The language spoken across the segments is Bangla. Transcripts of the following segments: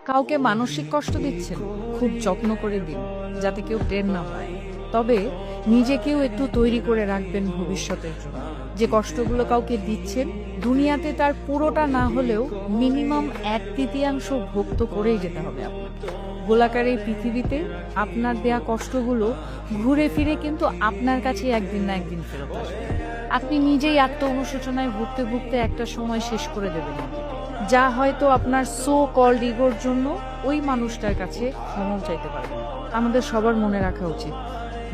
কাউকে মানসিক কষ্ট দিচ্ছেন, খুব যত্ন করে দিন যাতে কেউ টের না হয়। তবে নিজেকেও একটু তৈরি করে রাখবেন ভবিষ্যতের জন্য। যে কষ্টগুলো কাউকে দিচ্ছেন, দুনিয়াতে তার পুরোটা না হলেও মিনিমাম 1/3 ভোগ তো করেই যেতে হবে আপনাকে। গোলাকার এই পৃথিবীতে আপনার দেয়া কষ্টগুলো ঘুরে ফিরে কিন্তু আপনার কাছে একদিন না একদিন ফেরত আসবে। আপনি নিজেই আত্ম অনুশোচনায় ভুগতে ভুগতে একটা সময় শেষ করে দেবেন, যা হয়তো আপনার সো কল্ড ইগোর জন্য ওই মানুষটার কাছে ক্ষমা চাইতে পারবেন। আমাদের সবার মনে রাখা উচিত,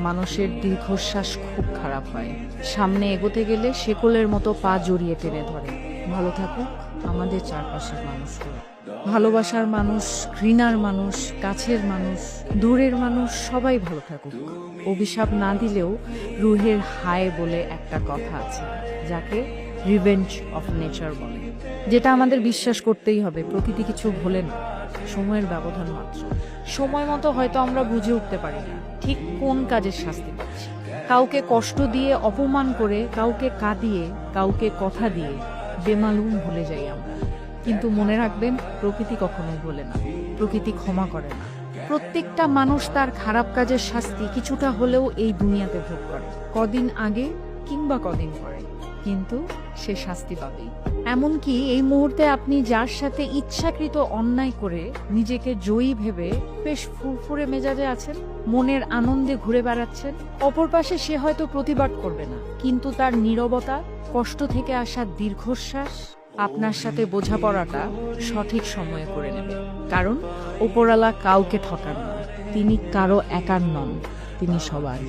মানুষের দীর্ঘশ্বাস খুব খারাপ হয়। সামনে এগোতে গেলে শেকলের মতো পা জড়িয়ে টেনে ধরে। ভালো থাকুক আমাদের চারপাশের মানুষগুলো। ভালোবাসার মানুষ, ঘৃণার মানুষ, কাছের মানুষ, দূরের মানুষ সবাই ভালো থাকুক। অভিশাপ না দিলেও রুহের হায় বলে একটা কথা আছে, যাকে রিভেঞ্জ অফ নেচার বলে, যেটা আমাদের বিশ্বাস করতেই হবে। প্রকৃতি কিছু ভোলে না, সময়ের ব্যবধান মাত্র। সময় মতো হয়তো আমরা বুঝে উঠতে পারি না ঠিক কোন কাজের শাস্তি পাচ্ছি। কাউকে কষ্ট দিয়ে, অপমান করে, কাউকে কাঁদিয়ে, কাউকে কথা দিয়ে বেমালুম ভুলে যাই আমরা। কিন্তু মনে রাখবেন, প্রকৃতি কখনোই ভোলে না, প্রকৃতি ক্ষমা করে না। প্রত্যেকটা মানুষ তার খারাপ কাজের শাস্তি কিছুটা হলেও এই দুনিয়াতে ভোগ করে, কদিন আগে কিংবা কদিন পরে, কিন্তু সে শাস্তি পাবেই। এমনকি এই মুহূর্তে আপনি যার সাথে ইচ্ছাকৃত অন্যায় করে নিজেকে জয়ী ভেবে বেশ ফুরফুরে মেজাজে আছেন, মনের আনন্দে ঘুরে বেড়াচ্ছেন, অপর পাশে সে হয়তো প্রতিবাদ করবে না, কিন্তু তার নীরবতা, কষ্ট থেকে আসা দীর্ঘশ্বাস আপনার সাথে বোঝাপড়াটা সঠিক সময়ে করে নেবে। কারণ ওপরওয়ালা কাউকে ঠকান না, তিনি কারো একার নন, তিনি সবার।